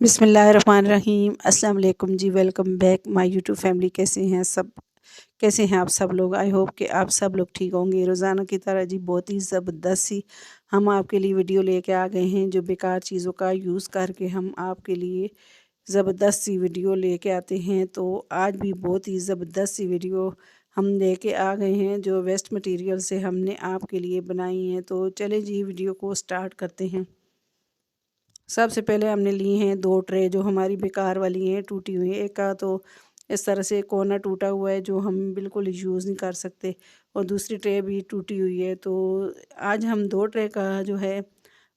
बिस्मिल्लाहिर्रहमानिर्रहीम। अस्सलाम वालेकुम जी। Welcome back my YouTube family. कैसे हैं आप सब लोग? आई होप कि आप सब लोग ठीक होंगे। रोज़ाना की तरह जी बहुत ही ज़बरदस्त सी हम आपके लिए वीडियो लेके आ गए हैं, जो बेकार चीज़ों का यूज़ करके हम आपके लिए ज़बरदस्त सी वीडियो लेके आते हैं। तो आज भी बहुत ही ज़बरदस्त सी वीडियो हम लेके आ गए हैं, जो वेस्ट मटेरियल से हमने आपके लिए बनाई हैं। तो चले जी वीडियो को स्टार्ट करते हैं। सबसे पहले हमने ली हैं 2 ट्रे, जो हमारी बेकार वाली हैं, टूटी हुई। एक का तो इस तरह से कोना टूटा हुआ है, जो हम बिल्कुल यूज़ नहीं कर सकते, और दूसरी ट्रे भी टूटी हुई है। तो आज हम 2 ट्रे का जो है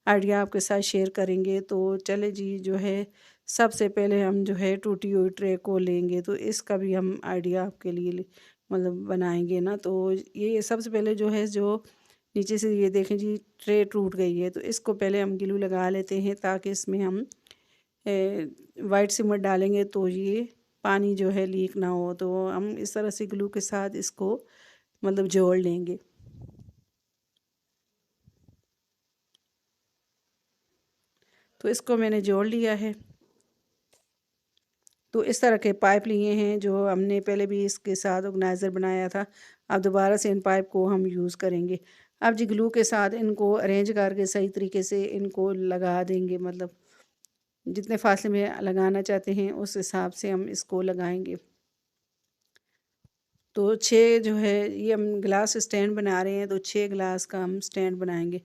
आइडिया आपके साथ शेयर करेंगे। तो चले जी, जो है सबसे पहले हम जो है टूटी हुई ट्रे को लेंगे, तो इसका भी हम आइडिया आपके लिए मतलब बनाएंगे ना। तो ये सबसे पहले जो है, जो नीचे से ये देखें जी ट्रे टूट गई है, तो इसको पहले हम ग्लू लगा लेते हैं, ताकि इसमें हम वाइट सीमेंट डालेंगे तो ये पानी जो है लीक ना हो। तो हम इस तरह से ग्लू के साथ इसको मतलब जोड़ लेंगे। तो इसको मैंने जोड़ लिया है। तो इस तरह के पाइप लिए हैं, जो हमने पहले भी इसके साथ ऑर्गेनाइज़र बनाया था। अब दोबारा से इन पाइप को हम यूज़ करेंगे। अब जी ग्लू के साथ इनको अरेंज करके सही तरीके से इनको लगा देंगे, मतलब जितने फासले में लगाना चाहते हैं उस हिसाब से हम इसको लगाएंगे। तो 6 जो है, ये हम गिलास स्टैंड बना रहे हैं, तो 6 गिलास का हम स्टैंड बनाएंगे।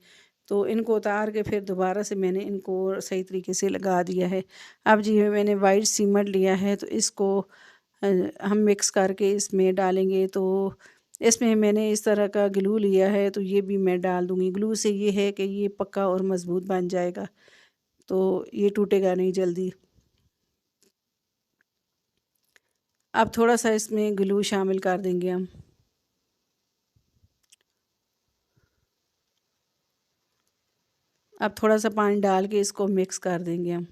तो इनको उतार के फिर दोबारा से मैंने इनको सही तरीके से लगा दिया है। अब जी मैंने वाइट सीमेंट लिया है, तो इसको हम मिक्स करके इसमें डालेंगे। तो इसमें मैंने इस तरह का ग्लू लिया है, तो ये भी मैं डाल दूँगी। ग्लू से ये है कि ये पक्का और मज़बूत बन जाएगा, तो ये टूटेगा नहीं जल्दी। अब थोड़ा-सा इसमें ग्लू शामिल कर देंगे हम। अब थोड़ा-सा पानी डाल के इसको मिक्स कर देंगे हम।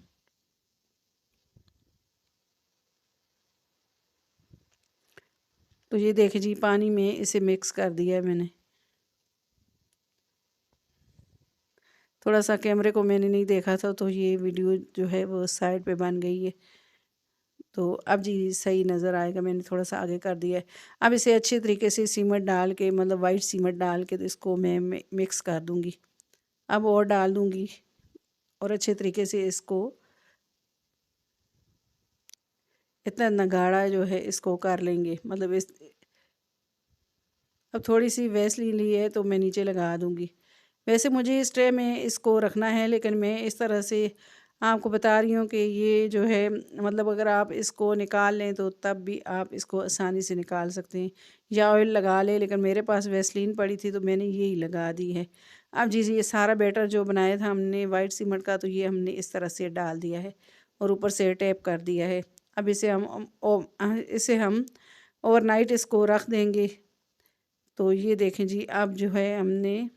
तो ये देखिए जी, पानी में इसे मिक्स कर दिया है मैंने। थोड़ा-सा कैमरे को मैंने नहीं देखा था, तो ये वीडियो जो है वो साइड पे बन गई है। तो अब जी सही नज़र आएगा, मैंने थोड़ा-सा आगे कर दिया है। अब इसे अच्छे तरीके से सीमेंट डाल के, मतलब वाइट सीमेंट डाल के, तो इसको मैं मिक्स कर दूँगी। अब और डाल दूँगी, और अच्छे तरीके से इसको इतना गाढ़ा जो है इसको कर लेंगे। मतलब इस अब थोड़ी-सी वैसलीन ली है, तो मैं नीचे लगा दूँगी। वैसे मुझे इस ट्रे में इसको रखना है, लेकिन मैं इस तरह से आपको बता रही हूँ कि ये जो है, मतलब अगर आप इसको निकाल लें तो तब भी आप इसको आसानी से निकाल सकते हैं, या ऑयल लगा लें। लेकिन मेरे पास वैसलीन पड़ी थी, तो मैंने यही लगा दी है। अब जी ये सारा बैटर जो बनाया था हमने वाइट सीमेंट का, तो ये हमने इस तरह से डाल दिया है, और ऊपर से टैप कर दिया है। अब इसे हम ओवरनाइट इसको रख देंगे। तो ये देखें जी, अब जो है हमने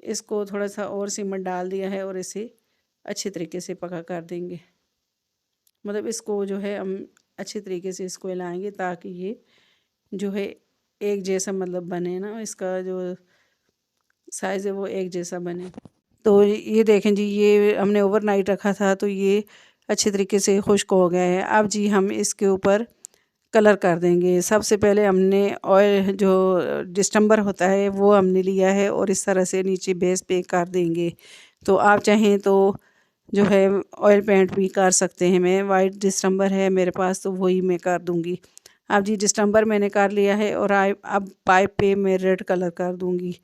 इसको थोड़ा-सा और सीमेंट डाल दिया है, और इसे अच्छे तरीके से पका कर देंगे। मतलब इसको जो है हम अच्छे तरीके से इसको हिलाएँगे, ताकि ये जो है एक जैसा मतलब बने ना, इसका जो साइज़ है वो एक जैसा बने। तो ये देखें जी, ये हमने ओवरनाइट रखा था, तो ये अच्छे तरीके से खुश्क हो गया है। अब जी हम इसके ऊपर कलर कर देंगे। सबसे पहले हमने ऑयल जो डिस्टेंबर होता है वो हमने लिया है, और इस तरह से नीचे बेस पे कर देंगे। तो आप चाहें तो जो है ऑयल पेंट भी कर सकते हैं। मैं वाइट डिस्टेंबर है मेरे पास, तो वही मैं कर दूँगी। अब जी डिस्टेंबर मैंने कर लिया है, और अब पाइप पे मैं रेड कलर कर दूँगी।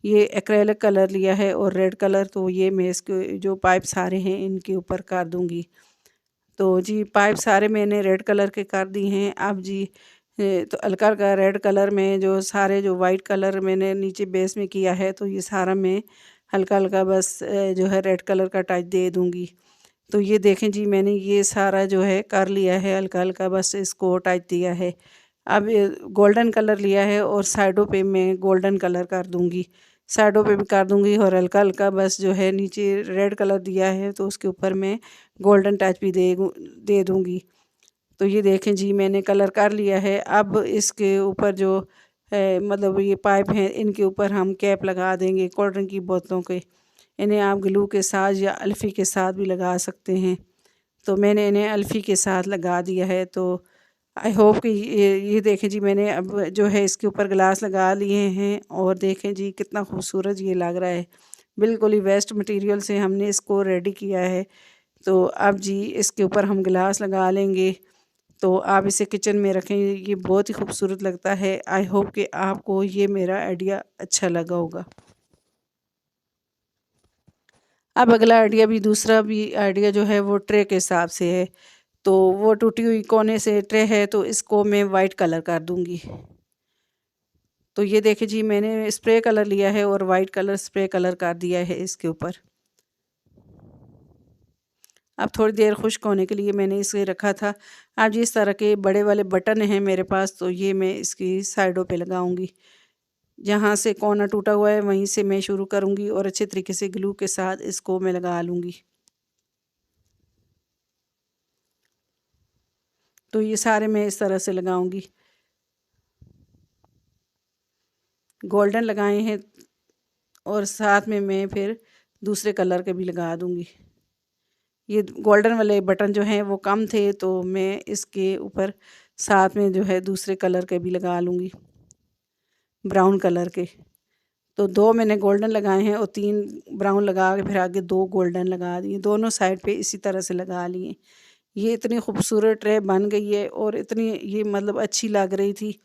ये एक्रेलिक कलर लिया है और रेड कलर, तो ये मैं इसके जो पाइप सारे हैं इनके ऊपर कर दूँगी। तो जी पाइप सारे मैंने रेड कलर के कर दिए हैं। अब जी तो हल्का-हल्का रेड कलर में जो सारे जो वाइट कलर मैंने नीचे बेस में किया है, तो ये सारा मैं हल्का-हल्का बस जो है रेड कलर का टच दे दूँगी। तो ये देखें जी, मैंने ये सारा जो है कर लिया है, हल्का-हल्का बस इसको टच दिया है। अब गोल्डन कलर लिया है, और साइडों पे मैं गोल्डन कलर कर दूँगी। साइडों पे भी कर दूँगी, और हल्का-हल्का बस जो है नीचे रेड कलर दिया है, तो उसके ऊपर मैं गोल्डन टच भी दे दूँगी। तो ये देखें जी, मैंने कलर कर लिया है। अब इसके ऊपर जो है, मतलब ये पाइप हैं, इनके ऊपर हम कैप लगा देंगे कोल्ड ड्रिंक की बोतलों के। इन्हें आप ग्लू के साथ या अल्फ़ी के साथ भी लगा सकते हैं। तो मैंने इन्हें अल्फ़ी के साथ लगा दिया है। तो आई होप कि ये देखें जी, मैंने अब जो है इसके ऊपर ग्लास लगा लिए हैं और देखें जी कितना खूबसूरत ये लग रहा है। बिल्कुल ही वेस्ट मटेरियल से हमने इसको रेडी किया है। तो अब जी इसके ऊपर हम ग्लास लगा लेंगे। तो आप इसे किचन में रखें, ये बहुत ही खूबसूरत लगता है। आई होप कि आपको ये मेरा आइडिया अच्छा लगा होगा। अब अगला आइडिया भी, दूसरा भी आइडिया जो है वो ट्रे के हिसाब से है। तो वो टूटी हुई कोने से ट्रे है, तो इसको मैं वाइट कलर कर दूंगी। तो ये देखिए जी, मैंने स्प्रे कलर लिया है और वाइट कलर स्प्रे कलर कर दिया है इसके ऊपर। अब थोड़ी देर खुश्क होने के लिए मैंने इसे रखा था। अब जिस तरह के बड़े वाले बटन हैं मेरे पास, तो ये मैं इसकी साइडों पे लगाऊंगी। जहाँ से कोना टूटा हुआ है वहीं से मैं शुरू करूंगी और अच्छे तरीके से ग्लू के साथ इसको मैं लगा लूँगी। तो ये सारे मैं इस तरह से लगाऊंगी। गोल्डन लगाए हैं और साथ में मैं फिर दूसरे कलर के भी लगा दूंगी। ये गोल्डन वाले बटन जो हैं वो कम थे, तो मैं इसके ऊपर साथ में जो है दूसरे कलर के भी लगा लूँगी, ब्राउन कलर के। तो 2 मैंने गोल्डन लगाए हैं और 3 ब्राउन लगा के फिर आगे 2 गोल्डन लगा दिए, दोनों साइड पे इसी तरह से लगा लिए। ये इतनी खूबसूरत ट्रे बन गई है और इतनी ये मतलब अच्छी लग रही थी।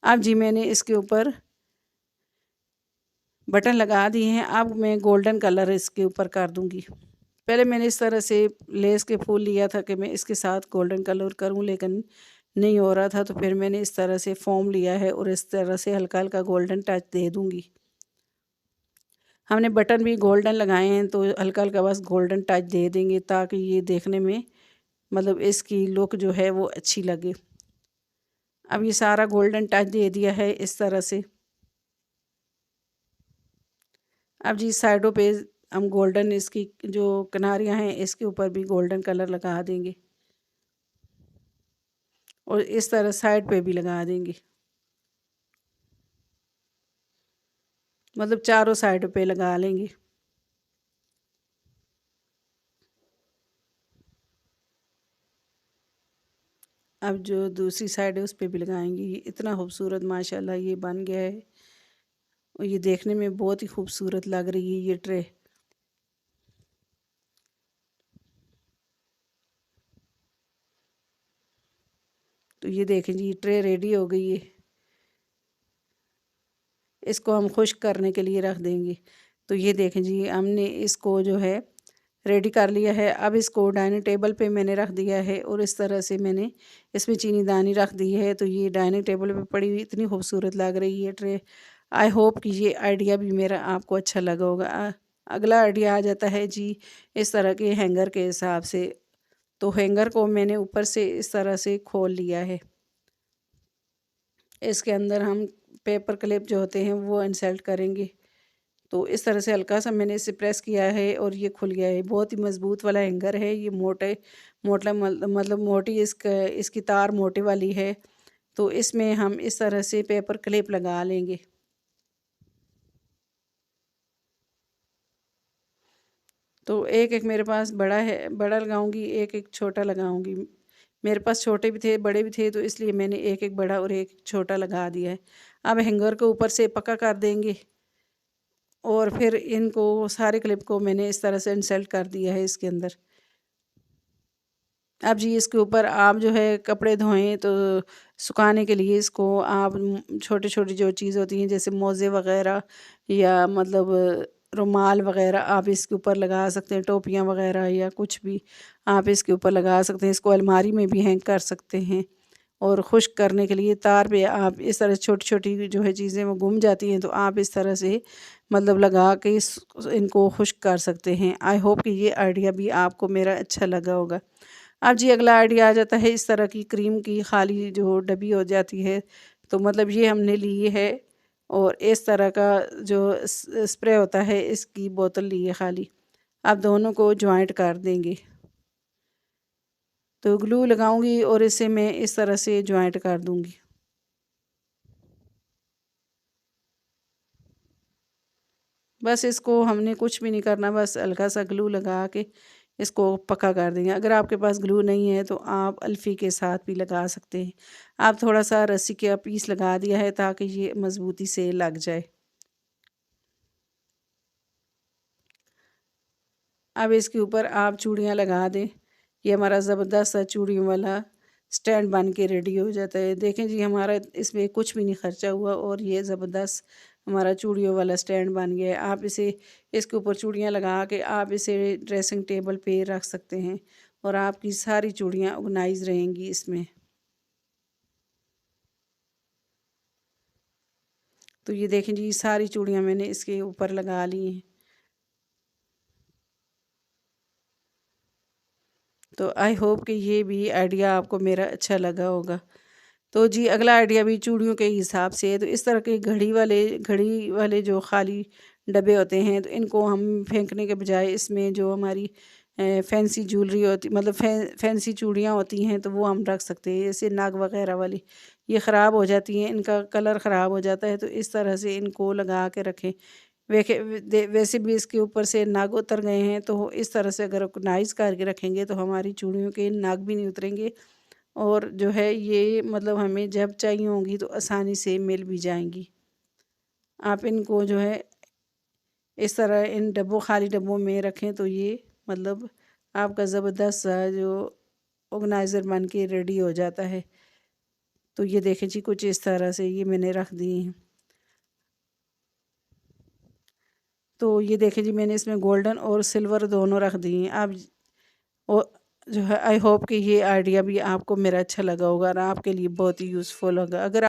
अब जी मैंने इसके ऊपर बटन लगा दिए हैं। अब मैं गोल्डन कलर इसके ऊपर कर दूंगी। पहले मैंने इस तरह से लेस के फूल लिया था कि मैं इसके साथ गोल्डन कलर करूं, लेकिन नहीं हो रहा था। तो फिर मैंने इस तरह से फॉर्म लिया है और इस तरह से हल्का हल्का गोल्डन टच दे दूंगी। हमने बटन भी गोल्डन लगाए हैं, तो हल्का हल्का बस गोल्डन टच दे देंगे ताकि ये देखने में मतलब इसकी लुक जो है वो अच्छी लगे। अब ये सारा गोल्डन टच दे दिया है इस तरह से। अब जी साइडों पे हम गोल्डन, इसकी जो किनारियाँ हैं इसके ऊपर भी गोल्डन कलर लगा देंगे और इस तरह साइड पे भी लगा देंगे, मतलब चारों साइड पे लगा लेंगे। अब जो दूसरी साइड है उस पे भी लगाएंगे। ये इतना खूबसूरत माशाल्लाह ये बन गया है और ये देखने में बहुत ही खूबसूरत लग रही है ये ट्रे। तो ये देखें जी, ये ट्रे रेडी हो गई है। इसको हम खुश्क करने के लिए रख देंगे। तो ये देखें जी, हमने इसको जो है रेडी कर लिया है। अब इसको डाइनिंग टेबल पे मैंने रख दिया है और इस तरह से मैंने इसमें चीनी दानी रख दी है। तो ये डाइनिंग टेबल पे पड़ी हुई इतनी खूबसूरत लग रही है ट्रे। आई होप कि ये आइडिया भी मेरा आपको अच्छा लगा होगा। अगला आइडिया आ जाता है जी इस तरह के हैंगर के हिसाब से। तो हैंगर को मैंने ऊपर से इस तरह से खोल लिया है। इसके अंदर हम पेपर क्लिप जो होते हैं वो इंसर्ट करेंगे। तो इस तरह से हल्का सा मैंने इसे प्रेस किया है और ये खुल गया है। बहुत ही मज़बूत वाला हैंगर है ये, मोटे मोटा मतलब मोटी इसकी तार मोटी वाली है। तो इसमें हम इस तरह से पेपर क्लिप लगा लेंगे। तो एक एक मेरे पास बड़ा है, बड़ा लगाऊंगी, एक एक छोटा लगाऊंगी। मेरे पास छोटे भी थे बड़े भी थे, तो इसलिए मैंने एक एक बड़ा और एक छोटा लगा दिया है। अब हैंगर को ऊपर से पक्का कर देंगे और फिर इनको सारे क्लिप को मैंने इस तरह से इंसर्ट कर दिया है इसके अंदर। अब जी इसके ऊपर आप जो है कपड़े धोएं तो सुखाने के लिए इसको आप छोटी छोटी जो चीज़ होती हैं जैसे मोज़े वगैरह या मतलब रुमाल वगैरह आप इसके ऊपर लगा सकते हैं, टोपियाँ वगैरह या कुछ भी आप इसके ऊपर लगा सकते हैं। इसको अलमारी में भी हैंग कर सकते हैं। और खुश्क करने के लिए तार पे आप इस तरह छोटी छोटी जो है चीज़ें वो गुम जाती हैं, तो आप इस तरह से मतलब लगा के इनको खुश्क कर सकते हैं। आई होप कि ये आइडिया भी आपको मेरा अच्छा लगा होगा। अब जी अगला आइडिया आ जाता है इस तरह की क्रीम की खाली जो डब्बी हो जाती है। तो मतलब ये हमने ली है और इस तरह का जो स्प्रे होता है इसकी बोतल ली है खाली। अब दोनों को ज्वाइंट कर देंगे। तो ग्लू लगाऊंगी और इसे मैं इस तरह से ज्वाइंट कर दूंगी। बस इसको हमने कुछ भी नहीं करना, बस हल्का सा ग्लू लगा के इसको पक्का कर देंगे। अगर आपके पास ग्लू नहीं है तो आप अल्फ़ी के साथ भी लगा सकते हैं। आप थोड़ा सा रस्सी का पीस लगा दिया है ताकि ये मज़बूती से लग जाए। अब इसके ऊपर आप चूड़ियाँ लगा दें। ये हमारा ज़बरदस्त सा चूड़ियों वाला स्टैंड बन के रेडी हो जाता है। देखें जी, हमारा इसमें कुछ भी नहीं खर्चा हुआ और ये ज़बरदस्त हमारा चूड़ियों वाला स्टैंड बन गया है। आप इसे इसके ऊपर चूड़ियाँ लगा के आप इसे ड्रेसिंग टेबल पे रख सकते हैं और आपकी सारी चूड़ियाँ ऑर्गेनाइज रहेंगी इसमें। तो ये देखें जी, सारी चूड़ियाँ मैंने इसके ऊपर लगा ली हैं। तो आई होप कि ये भी आइडिया आपको मेरा अच्छा लगा होगा। तो जी, अगला आइडिया भी चूड़ियों के हिसाब से है। तो इस तरह के घड़ी वाले जो खाली डब्बे होते हैं, तो इनको हम फेंकने के बजाय इसमें जो हमारी फैंसी ज्वेलरी होती, मतलब फैंसी चूड़ियाँ होती हैं, तो वो हम रख सकते हैं। जैसे नाग वगैरह वाली, ये ख़राब हो जाती हैं, इनका कलर ख़राब हो जाता है, तो इस तरह से इनको लगा के रखें। वैसे भी इसके ऊपर से नाग उतर गए हैं, तो इस तरह से अगर ऑर्गेनाइज़ करके रखेंगे तो हमारी चूड़ियों के नाग भी नहीं उतरेंगे और जो है ये मतलब हमें जब चाहिए होंगी तो आसानी से मिल भी जाएंगी। आप इनको जो है इस तरह इन खाली डब्बों में रखें तो ये मतलब आपका ज़बरदस्त सा जो ऑर्गेनाइज़र बन के रेडी हो जाता है। तो ये देखें जी, कुछ इस तरह से ये मैंने रख दी हैं। तो ये देखें जी, मैंने इसमें गोल्डन और सिल्वर दोनों रख दी हैं। आप और जो है आई होप कि ये आइडिया भी आपको मेरा अच्छा लगा होगा और आपके लिए बहुत ही यूज़फुल होगा। अगर